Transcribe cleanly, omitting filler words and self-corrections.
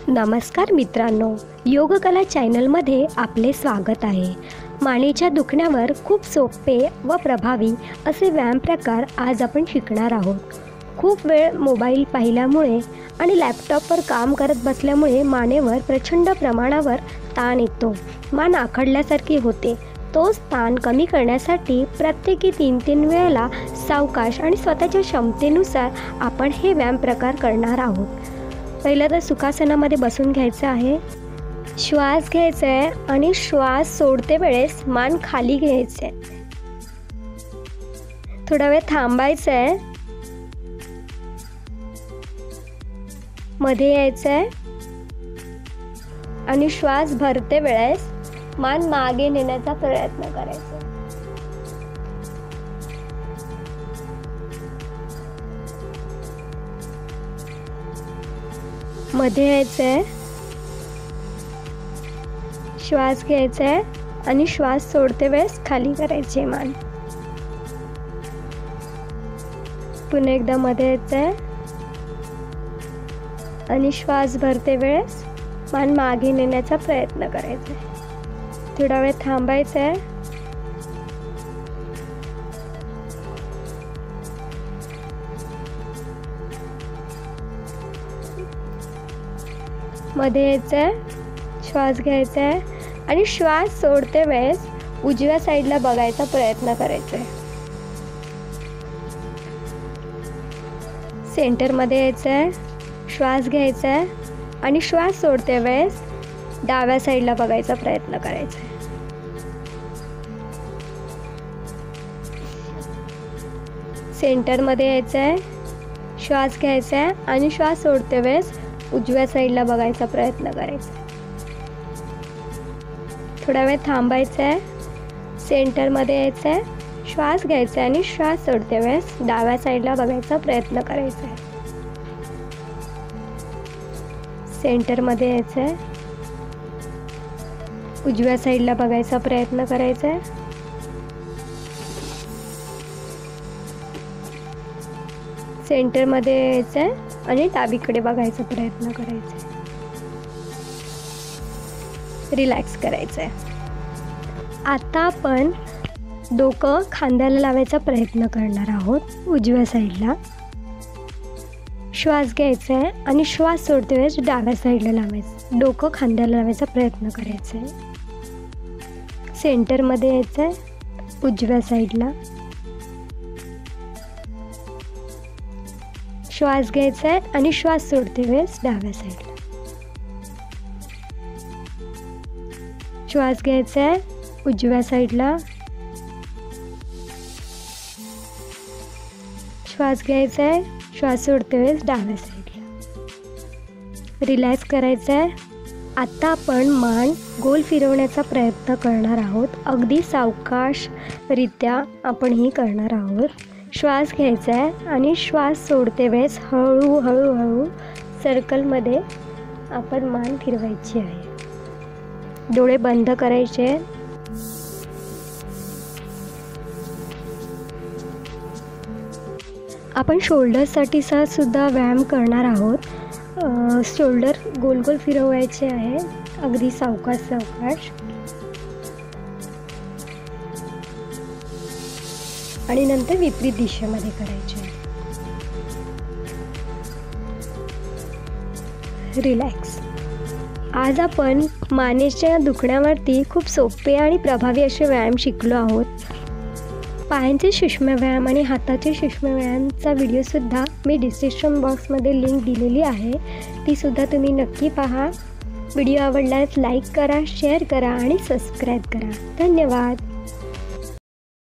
नमस्कार मित्रांनो, योगकला चॅनलमध्ये आपले स्वागत आहे। मानेच्या दुखण्यावर खूप सोपे व प्रभावी असे व्यायाम प्रकार आज आपण शिकणार आहोत। खूप वेळ मोबाईल पाहिल्यामुळे आणि लॅपटॉपवर काम करत बसल्यामुळे मानेवर प्रचंड प्रमाणावर ताण येतो, मान आखडल्यासारखी होते। तोच ताण कमी करण्यासाठी प्रत्येकी 3-3 वेळेला सावकाश आणि स्वतःच्या क्षमतेनुसार आपण हे व्यायाम प्रकार करणार आहोत। पहिलं तर सुखासनामध्ये बसून घ्यायचं आहे। श्वास घ्यायचा आहे आणि श्वास सोडते वेळेस मान खाली घ्यायचे आहे। थोडा वेळ थांबायचं आहे, मध्ये यायचं आहे आणि श्वास भरते वेळेस मान मागे नेण्याचा प्रयत्न करायचा। मध्ये यायचं आहे, श्वास घ्यायचा आहे आणि श्वास सोडते वेळेस खाली करायची मान। पुन्हा एकदा मध्ये यायचं आहे आणि श्वास भरते वेळेस मान मागे नेण्याचा प्रयत्न करायचा आहे। थोडा वेळ थांबायचं आहे, मध्ये यायचं आहे, श्वास घ्यायचा आहे आणि श्वास सोडते वेळेस उजव्या साईडला बघायचा प्रयत्न करायचा आहे। सेंटरमध्ये यायचं आहे, श्वास घ्यायचा आहे आणि श्वास सोडते वेळेस डाव्या साईडला बघायचा प्रयत्न करायचा आहे। सेंटरमध्ये यायचं आहे, श्वास घ्यायचा आहे आणि श्वास सोडते वेळेस उजव्या साईडला बघायचा प्रयत्न करायचा आहे। थोडा वेळ थांबायचं आहे, सेंटरमध्ये यायचं आहे, श्वास घ्यायचा आहे आणि श्वास सोडते वेळेस डाव्या साईडला बघायचा प्रयत्न करायचा आहे। सेंटरमध्ये यायचं आहे, उजव्या साईडला बघायचा प्रयत्न करायचा आहे। सेंटरमध्ये यायचं आहे आणि डावीकडे बघायचा प्रयत्न करायचा आहे। रिलॅक्स करायचं आहे। आता आपण डोकं खांद्याला लावायचा प्रयत्न करणार आहोत उजव्या साईडला। श्वास घ्यायचा आहे आणि श्वास सोडते वेळेस डाव्या साईडला लावायचं, डोकं खांद्याला लावायचा प्रयत्न करायचा आहे। सेंटरमध्ये यायचं आहे, उजव्या साईडला श्वास घ्यायचा आहे आणि श्वास सोडते वेळेस डाव्या साईडला। श्वास घ्यायचा आहे, उजव्या साईडला श्वास घ्यायचा आहे, श्वास सोडते वेळेस डाव्या साईडला। रिलॅक्स करायचं आहे। आता आपण मान गोल फिरवण्याचा प्रयत्न करणार आहोत। अगदी सावकाशरित्या आपण ही करणार आहोत। श्वास घ्यायचा आहे आणि श्वास सोडते वेळेस हळूहळू सर्कलमध्ये आपण मान फिरवायची आहे। डोळे बंद करायचे। आपण शोल्डरसाठी सुद्धा व्यायाम करणार आहोत। शोल्डर गोल गोल फिरवायचे आहे, अगदी सावकाश आणि नंतर विपरीत दिशेमध्ये करायचे। रिलॅक्स। आज आपण मानेच्या दुखण्यावरती खूप सोपे आणि प्रभावी असे व्यायाम शिकलो आहोत। पायांचे सूक्ष्म व्यायाम आणि हाताचे सूक्ष्म व्यायामचा व्हिडिओसुद्धा मी डिस्क्रिप्शन बॉक्समध्ये लिंक दिलेली आहे, तीसुद्धा तुम्ही नक्की पहा। व्हिडिओ आवडल्यास लाईक करा, शेअर करा आणि सबस्क्राईब करा। धन्यवाद।